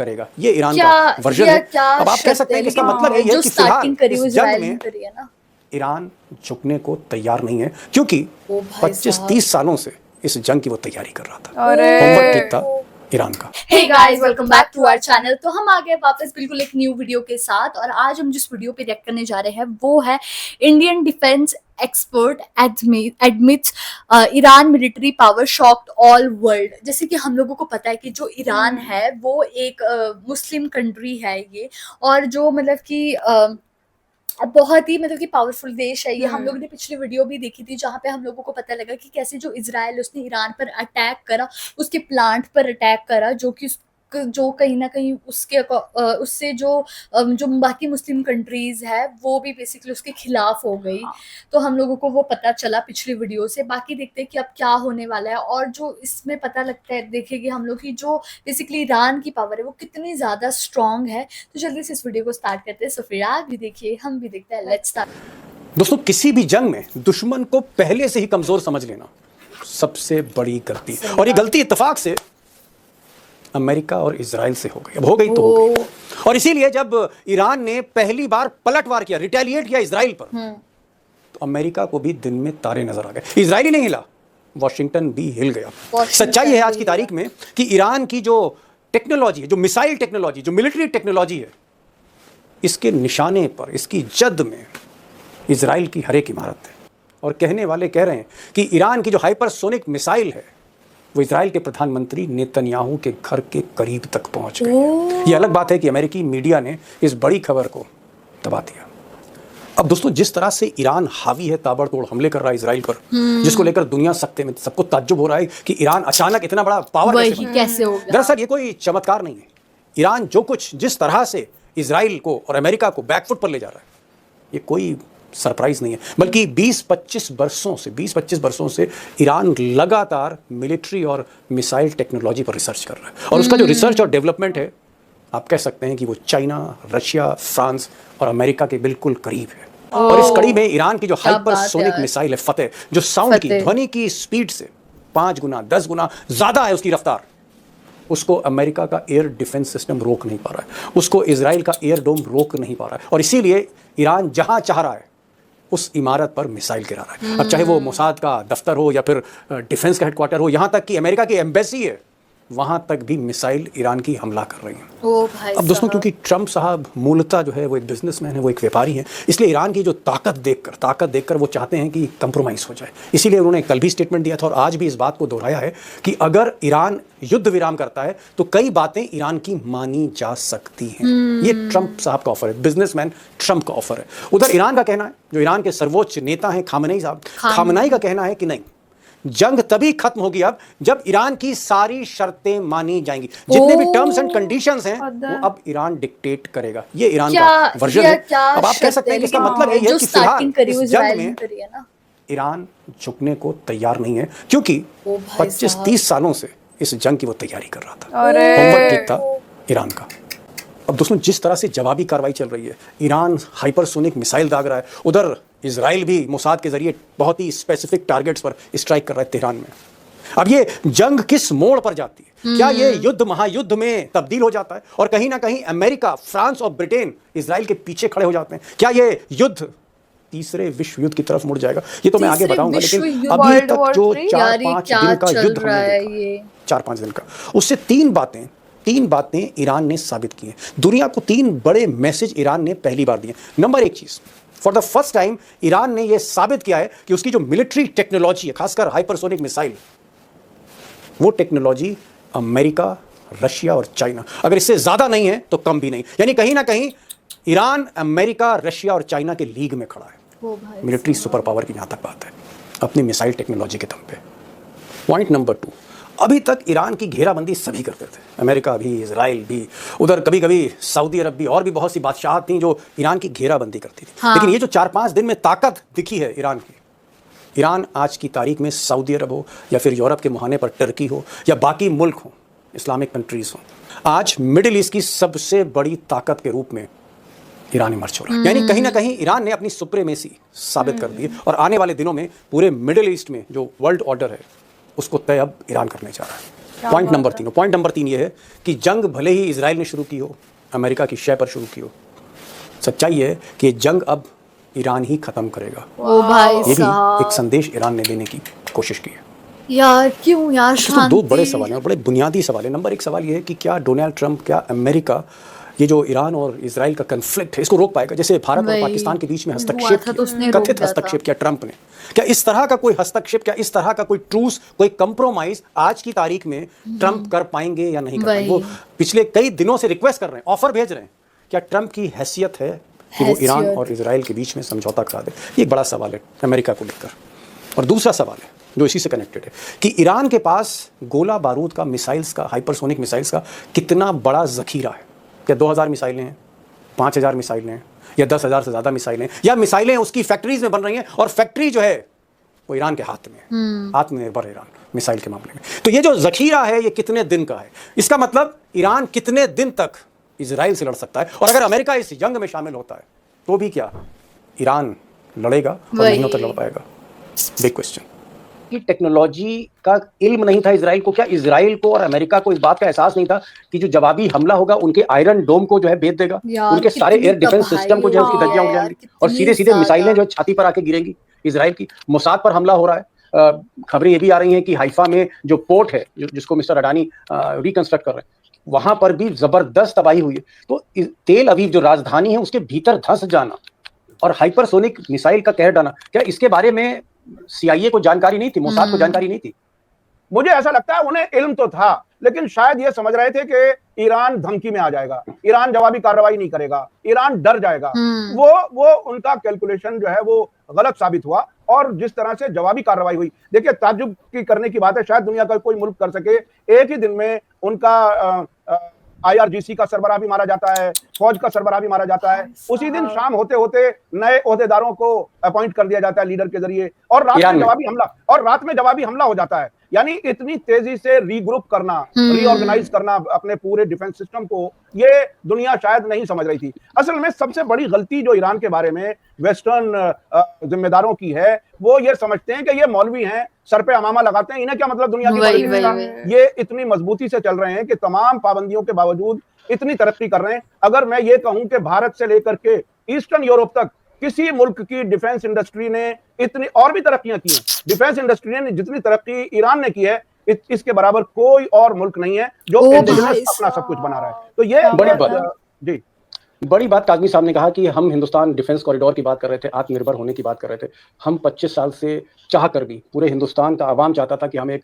करेगा। ये ईरान का वर्जन है। अब आप कह सकते हैं कि इसका मतलब ये है कि फिलहाल इस जंग में ईरान झुकने को तैयार नहीं है, क्योंकि 25-30 सालों से इस जंग की वो तैयारी कर रहा था। होमवर्क ठीक था ईरान का। Hey guys, welcome back to our channel. तो हम आ गए वापस बिल्कुल एक न्यू वीडियो के साथ, और आज हम जिस वीडियो पे रिएक्ट करने जा रहे हैं वो है Indian defence expert admits Iran military power shocked all world. जैसे कि हम लोगों को पता है कि जो ईरान है वो एक मुस्लिम कंट्री है ये, और जो मतलब कि बहुत ही मतलब कि पावरफुल देश है ये। हम लोगों ने पिछली वीडियो भी देखी थी जहाँ पे हम लोगों को पता लगा कि कैसे जो इजराइल उसने ईरान पर अटैक करा, उसके प्लांट पर अटैक करा, जो कहीं ना कहीं उससे जो बाकी मुस्लिम कंट्रीज है वो भी बेसिकली उसके खिलाफ हो गई। तो हम लोगों को वो पता चला पिछली वीडियो से। बाकी देखते हैं कि अब क्या होने वाला है, और जो इसमें पता लगता है देखेंगे हम लोग की जो बेसिकली ईरान की पावर है वो कितनी ज्यादा स्ट्रांग है। तो जल्दी से इस वीडियो को स्टार्ट करते हैं। सो फिर आप भी देखिए, हम भी देखते हैं। Let's start. दोस्तों, किसी भी जंग में दुश्मन को पहले से ही कमजोर समझ लेना सबसे बड़ी गलती है, और ये गलती इत्तेफाक से अमेरिका और इजराइल से हो गई। अब हो गई तो हो गई। और इसीलिए जब ईरान ने पहली बार पलटवार किया, रिटेलिएट किया इजराइल पर, तो अमेरिका को भी दिन में तारे नजर आ गए। इजराइल ही नहीं हिला, वॉशिंगटन भी हिल गया। सच्चाई है आज की तारीख में कि ईरान की जो टेक्नोलॉजी है, जो मिसाइल टेक्नोलॉजी, जो मिलिट्री टेक्नोलॉजी है, इसके निशाने पर, इसकी जद में इजराइल की हर एक इमारत है। और कहने वाले कह रहे हैं कि ईरान की जो हाइपरसोनिक मिसाइल है वो इजराइल के प्रधानमंत्री नेतन्याहू के घर के करीब तक पहुंच गई। ये अलग बात है कि अमेरिकी मीडिया ने इस बड़ी खबर को दबा दिया। अब दोस्तों, जिस तरह से ईरान हावी है, ताबड़तोड़ हमले कर रहा है इजराइल पर, जिसको लेकर दुनिया सकते में, सबको ताज्जुब हो रहा है कि ईरान अचानक इतना बड़ा पावर कैसे हो गया। दरअसल ये कोई चमत्कार नहीं है। ईरान जो कुछ, जिस तरह से इजराइल को और अमेरिका को बैकफुट पर ले जा रहा है, ये कोई सरप्राइज नहीं है, बल्कि 20-25 वर्षों से ईरान लगातार मिलिट्री और मिसाइल टेक्नोलॉजी पर रिसर्च कर रहा है। और उसका जो रिसर्च और डेवलपमेंट है, आप कह सकते हैं कि वो चाइना, रशिया, फ्रांस और अमेरिका के बिल्कुल करीब है। और इस कड़ी में ईरान की जो हाइपरसोनिक मिसाइल है फतेह, जो साउंड की, ध्वनि की स्पीड से 5 गुना 10 गुना ज्यादा है उसकी रफ्तार, उसको अमेरिका का एयर डिफेंस सिस्टम रोक नहीं पा रहा है, उसको इजराइल का एयर डोम रोक नहीं पा रहा है। और इसीलिए ईरान जहां चाह रहा है उस इमारत पर मिसाइल गिरा रहा है। अब चाहे वो मोसाद का दफ्तर हो या फिर डिफेंस का हेडक्वार्टर हो, यहां तक कि अमेरिका की एम्बेसी है, वहां तक भी मिसाइल ईरान की हमला कर रही हैं। अब दोस्तों, क्योंकि ट्रंप साहब मूलतः जो है वो एक बिजनेसमैन है, वो एक व्यापारी है, इसलिए ईरान की जो ताकत देखकर वो चाहते हैं कि कंप्रोमाइज हो जाए। इसीलिए उन्होंने कल भी स्टेटमेंट दिया था और आज भी इस बात को दोहराया है कि अगर ईरान युद्ध विराम करता है तो कई बातें ईरान की मानी जा सकती हैं। ये ट्रंप साहब का ऑफर है, बिजनेसमैन ट्रंप का ऑफर है। उधर ईरान का कहना है, जो ईरान के सर्वोच्च नेता हैं खामनेई साहब, खामनेई का कहना है कि नहीं, जंग तभी खत्म होगी अब जब ईरान की सारी शर्तें मानी जाएंगी। जितने भी टर्म्स एंड कंडीशंस हैं वो अब ईरान डिक्टेट करेगा। ये ईरान का वर्जन है। अब आप कह सकते हैं कि इसका मतलब ये है कि फिलहाल इस जंग में ईरान झुकने को तैयार नहीं है, क्योंकि 25-30 सालों से इस जंग की वो तैयारी कर रहा था। होमवर्क ठीक था ईरान का। अब दोस्तों, जिस तरह से जवाबी कार्रवाई चल रही है, ईरान हाइपरसोनिक मिसाइल दाग रहा है, उधर इजराइल भी मोसाद के जरिए बहुत ही स्पेसिफिक टारगेट्स पर स्ट्राइक कर रहा है तेहरान में। अब ये जंग किस मोड़ पर जाती है? क्या ये युद्ध महायुद्ध में तब्दील हो जाता है और कहीं ना कहीं अमेरिका, फ्रांस और ब्रिटेन इजराइल के पीछे खड़े हो जाते हैं? क्या ये युद्ध तीसरे विश्व युद्ध की तरफ मुड़ जाएगा? ये तो मैं आगे बताऊंगा, लेकिन अभी तक जो 4-5 दिन का युद्ध हमने देखा, 4-5 दिन का, उससे तीन बातें ईरान ने साबित की हैं। दुनिया को 3 बड़े मैसेज ईरान ने पहली बार दिए। नंबर 1 चीज, for the first time Iran ने यह साबित किया है कि उसकी जो मिलिट्री टेक्नोलॉजी है, खासकर हाइपरसोनिक मिसाइल, वो टेक्नोलॉजी अमेरिका, रशिया और चाइना, अगर इससे ज्यादा नहीं है तो कम भी नहीं, यानी कहीं ना कहीं ईरान अमेरिका, रशिया और चाइना के लीग में खड़ा है मिलिट्री सुपर पावर की जहां तक बात है, अपनी मिसाइल टेक्नोलॉजी के दम पे। पॉइंट नंबर 2, अभी तक ईरान की घेराबंदी सभी करते थे, अमेरिका भी, इजराइल भी, उधर कभी कभी सऊदी अरब भी, और भी बहुत सी बादशाहत थी जो ईरान की घेराबंदी करती थी। लेकिन ये जो 4-5 दिन में ताकत दिखी है ईरान की, ईरान आज की तारीख में सऊदी अरब हो या फिर यूरोप के मुहाने पर टर्की हो या बाकी मुल्क हो, इस्लामिक कंट्रीज हो, आज मिडिल ईस्ट की सबसे बड़ी ताकत के रूप में ईरान इमर्ज हो रहा है। यानी कहीं ना कहीं ईरान ने अपनी सुप्रीमेसी साबित कर दी है, और आने वाले दिनों में पूरे मिडिल ईस्ट में जो वर्ल्ड ऑर्डर है उसको तय अब ईरान करने जा रहा है। पॉइंट नंबर 3 ये है कि जंग भले ही इजराइल ने शुरू की हो, अमेरिका की शय पर शुरू की हो, सच्चाई है कि ये जंग अब ईरान ही खत्म करेगा। ओ भाई ये भी साहब, एक संदेश ईरान ने देने की कोशिश की है। यार क्यों यार, तो दो बड़े शांति। सवाल हैं और बड़े बुनियादी सवाल हैं। नंबर 1 सवाल ये है कि क्या डोनाल्ड ट्रंप, क्या अमेरिका ये जो ईरान और इजराइल का कन्फ्लिक्ट है इसको रोक पाएगा? जैसे भारत और वही पाकिस्तान के बीच में हुआ हस्तक्षेप था तो उसने किया, रोक कथित दिया था। हस्तक्षेप किया ट्रंप ने, क्या इस तरह का कोई हस्तक्षेप, क्या इस तरह का कोई ट्रूस, कोई कंप्रोमाइज आज की तारीख में ट्रंप कर पाएंगे या नहीं कर पाएंगे? वो पिछले कई दिनों से रिक्वेस्ट कर रहे हैं, ऑफर भेज रहे हैं। क्या ट्रंप की हैसियत है कि वो ईरान और इजराइल के बीच में समझौता करा दे? ये एक बड़ा सवाल है अमेरिका को लेकर। और दूसरा सवाल है जो इसी से कनेक्टेड है कि ईरान के पास गोला बारूद का, मिसाइल्स का, हाइपरसोनिक मिसाइल्स का कितना बड़ा जखीरा है? क्या 2000 मिसाइलें हैं, 5000 मिसाइलें हैं, या 10,000 से ज़्यादा मिसाइलें, या मिसाइलें उसकी फैक्ट्रीज में बन रही हैं और फैक्ट्री जो है वो ईरान के हाथ में है, आत्मनिर्भर ईरान मिसाइल के मामले में। तो ये जो जखीरा है ये कितने दिन का है? इसका मतलब ईरान कितने दिन तक इजराइल से लड़ सकता है? और अगर अमेरिका इस जंग में शामिल होता है तो भी क्या ईरान लड़ेगा और महीनों तक लड़ पाएगा? Big question. कि टेक्नोलॉजी का इल्म नहीं था इजराइल को? क्या इजराइल को और अमेरिका को इस बात का एहसास नहीं था कि जो जवाबी हमला होगा उनके आयरन डोम को जो है भेद देगा, उनके सारे एयर डिफेंस सिस्टम को जो है उसकी धज्जियां उड़ जाएंगी और सीधे सीधे मिसाइलें जो है छाती पर आके गिरेंगी इजराइल की। मोसाद पर हमला हो रहा है, खबरें ये भी आ रही हैं कि हाइफा में जो पोर्ट है जिसको मिस्टर अडानी रिकंस्ट्रक्ट कर रहे हैं, वहां पर भी जबरदस्त तबाही हुई है। तो तेल अवीव जो राजधानी है उसके भीतर धंस जाना और हाइपरसोनिक मिसाइल का कहर डालना, क्या इसके बारे में सीआईए को जानकारी नहीं थी, मोसाद को जानकारी नहीं थी? मुझे ऐसा लगता है उन्हें इल्म तो था, लेकिन शायद ये समझ रहे थे कि ईरान धमकी में आ जाएगा, ईरान जवाबी कार्रवाई नहीं करेगा, ईरान डर जाएगा। वो उनका कैलकुलेशन जो है वो गलत साबित हुआ और जिस तरह से जवाबी कार्रवाई हुई, देखिए ताज्जुब की करने की बात है, शायद दुनिया का कोई मुल्क कर सके। एक ही दिन में उनका IRGC का सरबराह भी मारा जाता है, फौज का सरबराह भी मारा जाता है, उसी दिन शाम होते होते नए ओहदेदारों को अपॉइंट कर दिया जाता है लीडर के जरिए, और रात में जवाबी हमला हो जाता है। यानी इतनी तेजी से रीग्रुप करना, रीऑर्गेनाइज करना अपने पूरे डिफेंस सिस्टम को, ये दुनिया शायद नहीं समझ रही थी। असल में सबसे बड़ी गलती जो ईरान के बारे में वेस्टर्न जिम्मेदारों की है, वो ये समझते हैं कि ये मौलवी हैं, सर पे अमामा लगाते हैं, इन्हें क्या मतलब दुनिया की पॉलिटिक्स का। ये इतनी मजबूती से चल रहे हैं कि तमाम पाबंदियों के बावजूद इतनी तरक्की कर रहे हैं। अगर मैं ये कहूं कि भारत से लेकर के ईस्टर्न यूरोप तक किसी मुल्क की डिफेंस इंडस्ट्री ने इतनी और भी तरक्कियां की हैं, डिफेंस इंडस्ट्री ने जितनी तरक्की ईरान ने की है, इसके बराबर कोई और मुल्क नहीं है जो इंडिजिनस अपना सब कुछ बना रहा है। तो ये बड़ी बात जी, बड़ी बात काज़मी साहब ने कहा कि हम हिंदुस्तान डिफेंस कॉरिडोर की बात कर रहे थे, आत्मनिर्भर होने की बात कर रहे थे। हम 25 साल से चाह कर भी, पूरे हिंदुस्तान का आवाम चाहता था कि हम एक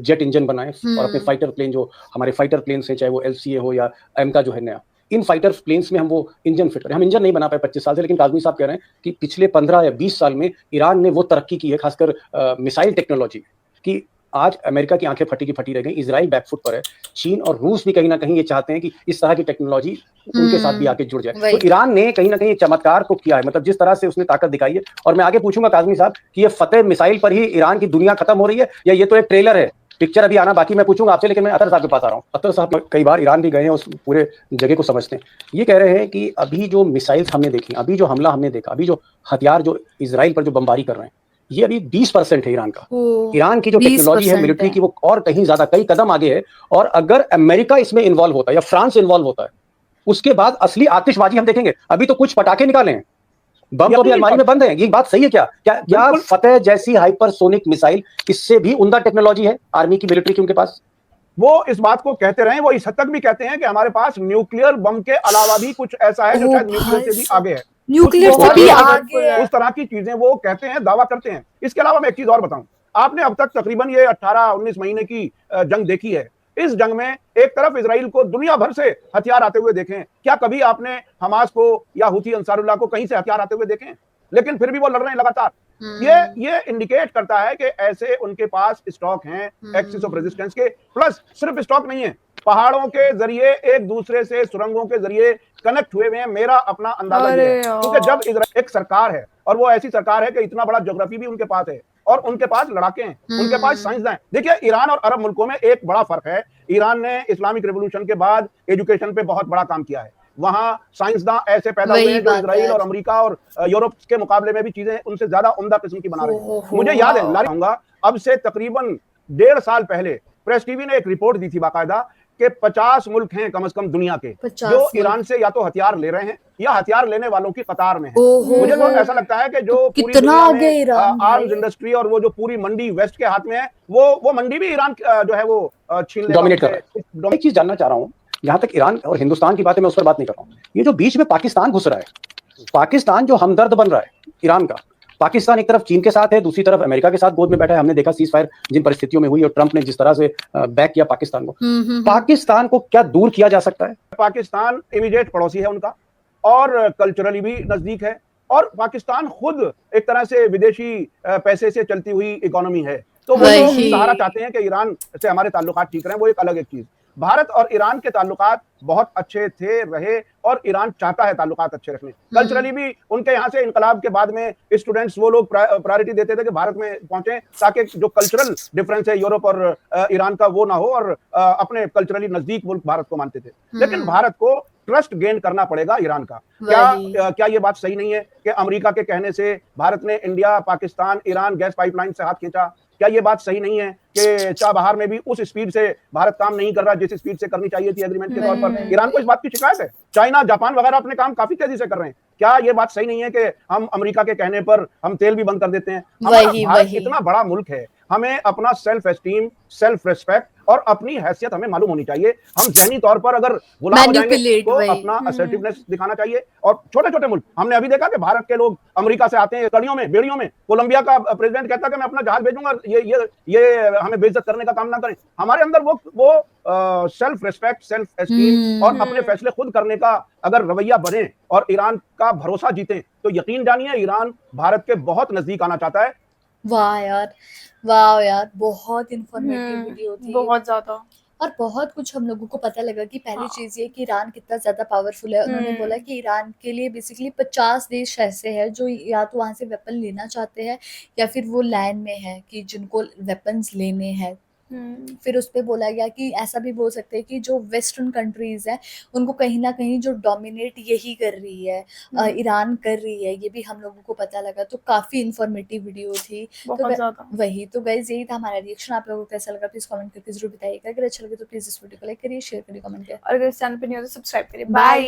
जेट इंजन बनाएं और अपने फाइटर प्लेन, जो हमारे फाइटर प्लेन से, चाहे वो LCA हो या एमका जो है नया, इन फाइटर प्लेन्स में हम वो इंजन फिट करें। हम इंजन नहीं बना पाए 25 साल से, लेकिन काज़मी साहब कह रहे हैं कि पिछले 15 या 20 साल में ईरान ने वो तरक्की की है, खासकर मिसाइल टेक्नोलॉजी में, कि आज अमेरिका की आंखें फटी की फटी रह गई, इजराइल बैकफुट पर है, चीन और रूस भी कहीं ना कहीं ये चाहते हैं कि इस तरह की टेक्नोलॉजी उनके साथ भी आके जुड़ जाए। तो ईरान ने कहीं ना कहीं चमत्कार तो किया है, मतलब जिस तरह से उसने ताकत दिखाई है। और मैं आगे पूछूंगा काज़मी साहब कि ये फतेह मिसाइल पर ही ईरान की दुनिया खत्म हो रही है या ये तो एक ट्रेलर है, पिक्चर अभी आना बाकी, मैं पूछूंगा आपसे, लेकिन मैं अतर साहब के पास आ रहा हूँ। अतर साहब कई बार ईरान भी गए हैं, उस पूरे जगह को समझते हैं। ये कह रहे हैं कि अभी जो मिसाइल्स हमने देखी, अभी जो हमला हमने देखा, अभी जो हथियार जो इजराइल पर जो बमबारी कर रहे हैं, ये अभी 20% है ईरान का। ईरान की जो टेक्नोलॉजी है मिलिट्री की, वो और कहीं ज्यादा, कई कदम आगे है। और अगर अमेरिका इसमें इन्वॉल्व होता है या फ्रांस इन्वॉल्व होता है, उसके बाद असली आतिशबाजी हम देखेंगे। अभी तो कुछ पटाखे निकाले हैं, बम तो अभी अलमारी में बंद है। ये बात सही है क्या? क्या फतेह जैसी हाइपरसोनिक मिसाइल इससे भी उम्दा टेक्नोलॉजी है आर्मी की, मिलिट्री की उनके पास? वो इस बात को कहते रहे, वो इस हद तक भी कहते हैं कि हमारे पास न्यूक्लियर बम के अलावा भी कुछ ऐसा है जो शायद न्यूक्लियर से भी आगे है, न्यूक्लियर से भी आगे, उस तरह की चीजें वो कहते हैं, दावा करते हैं। इसके अलावा मैं एक चीज और बताऊं, आपने अब तक तकरीबन ये 18-19 महीने की जंग देखी है। इस जंग में एक तरफ इजराइल को दुनिया भर से हथियार आते हुए देखे, क्या कभी आपने हमास को या हुती अंसारुल्लाह को कहीं से हथियार आते हुए देखे? लेकिन फिर भी वो लड़ रहे हैं लगातार। ये इंडिकेट करता है कि ऐसे उनके पास स्टॉक हैं एक्सिस ऑफ रेजिस्टेंस के। प्लस सिर्फ स्टॉक नहीं है, पहाड़ों के जरिए एक दूसरे से, सुरंगों के जरिए कनेक्ट हुए हुए हैं। मेरा अपना अंदाजा ये है, क्योंकि जब इजराइल एक सरकार है, और वो ऐसी सरकार है कि इतना बड़ा ज्योग्राफी भी उनके पास है, और उनके पास लड़ाके हैं, उनके पास साइंसदान हैं। देखिए, ईरान और अरब मुल्कों में एक बड़ा फर्क है। ईरान ने इस्लामिक रेवोल्यूशन के बाद एजुकेशन पे बहुत बड़ा काम किया है। वहां साइंसदान ऐसे पैदा हुए हैं जो इजराइल और अमेरिका और यूरोप के मुकाबले में भी चीजें उनसे ज्यादा उम्दा किस्म की बना रहे हैं। मुझे याद है, अब से तकरीबन 1.5 साल पहले प्रेस टीवी ने एक रिपोर्ट दी थी बाकायदा कि 50 मुल्क हैं कम से कम दुनिया के 50 जो मुल्क। ईरान से या तो हथियार ले रहे हैं या हथियार लेने वालों की कतार में है। ओहो। मुझे तो ऐसा लगता है कि जो तो पूरी कितना दुनिया आगे में ईरान आर्म्स भाई। इंडस्ट्री और वो जो पूरी मंडी वेस्ट के हाथ में है, वो मंडी भी ईरान जो है वो छीन लेगा। डोमिनेट कर रहा है। एक चीज जानना चाह रहा हूं, जहां तक ईरान और हिंदुस्तान की बात है मैं उस पर बात नहीं कर रहा हूं, ये जो बीच में पाकिस्तान घुस रहा है, पाकिस्तान जो हमदर्द बन रहा है ईरान का, पाकिस्तान एक तरफ चीन के साथ है, दूसरी तरफ अमेरिका के साथ गोद में बैठा है। हमने देखा सीज फायर जिन परिस्थितियों में हुई और ट्रंप ने जिस तरह से बैक किया पाकिस्तान को, पाकिस्तान को क्या दूर किया जा सकता है? पाकिस्तान इमीडिएट पड़ोसी है उनका और कल्चरली भी नजदीक है, और पाकिस्तान खुद एक तरह से विदेशी पैसे से चलती हुई इकोनॉमी है, तो वो लोग सहारा चाहते हैं कि ईरान से हमारे ताल्लुकात ठीक रहें, वो एक अलग एक चीज। भारत और ईरान के ताल्लुकात बहुत अच्छे थे, रहे, और ईरान चाहता है ताल्लुकात अच्छे रखने। कल्चरली भी उनके यहाँ से इनकलाब के बाद में स्टूडेंट्स वो लोग प्रायोरिटी देते थे कि भारत में पहुंचे ताकि जो कल्चरल डिफरेंस है यूरोप और ईरान का वो ना हो, और अपने कल्चरली नजदीक मुल्क भारत को मानते थे। लेकिन भारत को ट्रस्ट गेन करना पड़ेगा ईरान का। क्या ये बात सही नहीं है कि अमेरिका के कहने से भारत ने India, Pakistan, Iran gas pipeline से हाथ खींचा? क्या ये बात सही नहीं है कि चाबहार में भी उस स्पीड से भारत काम नहीं कर रहा जिस स्पीड से करनी चाहिए थी एग्रीमेंट के तौर पर? ईरान को इस बात की शिकायत है। चाइना, जापान वगैरह अपने काम काफी तेजी से कर रहे हैं। क्या ये बात सही नहीं है कि हम अमेरिका के कहने पर हम तेल भी बंद कर देते हैं? भारत इतना बड़ा मुल्क है, हमें अपना सेल्फ एस्टीम, सेल्फ रिस्पेक्ट और अपनी हैसियत हमें मालूम होनी चाहिए। हम जहनी तौर पर अगर गुलाम हो जाएंगे तो अपना असर्टिवनेस दिखाना चाहिए। और छोटे छोटे मुल्क, हमने अभी देखा कि भारत के लोग अमेरिका से आते हैं कड़ियों में, बेड़ियों में। कोलंबिया का प्रेसिडेंट कहता है कि मैं अपना जहाज भेजूंगा, ये हमें बेइज्जत करने का काम ना करें। हमारे अंदर वो सेल्फ रिस्पेक्ट, सेल्फ एस्टीम और अपने फैसले खुद करने का अगर रवैया बने और ईरान का भरोसा जीतें, तो यकीन जानिए ईरान भारत के बहुत नजदीक आना चाहता है। वाह यार, वाह यार, बहुत इंफॉर्मेटिव वीडियो थी, बहुत ज्यादा। और बहुत कुछ हम लोगों को पता लगा कि पहली चीज ये कि ईरान कितना ज्यादा पावरफुल है। उन्होंने बोला कि ईरान के लिए बेसिकली 50 देश ऐसे हैं जो या तो वहां से वेपन लेना चाहते हैं या फिर वो लाइन में है कि जिनको वेपन्स लेने हैं। फिर उस पे बोला गया कि ऐसा भी बोल सकते हैं कि जो वेस्टर्न कंट्रीज हैं उनको कहीं ना कहीं जो डोमिनेट यही कर रही है, ईरान कर रही है, ये भी हम लोगों को पता लगा। तो काफी इंफॉर्मेटिव वीडियो थी। वही तो गाइस, यही था हमारा रिएक्शन। आप लोगों को कैसा लगा प्लीज कमेंट करके जरूर बताइएगा। अगर अच्छा लगे तो प्लीज इस वीडियो को लाइक करिए, शेयर करिए, कमेंट करिए, और अगर इस चैनल पे नहीं हो तो सब्सक्राइब करिए। बाय।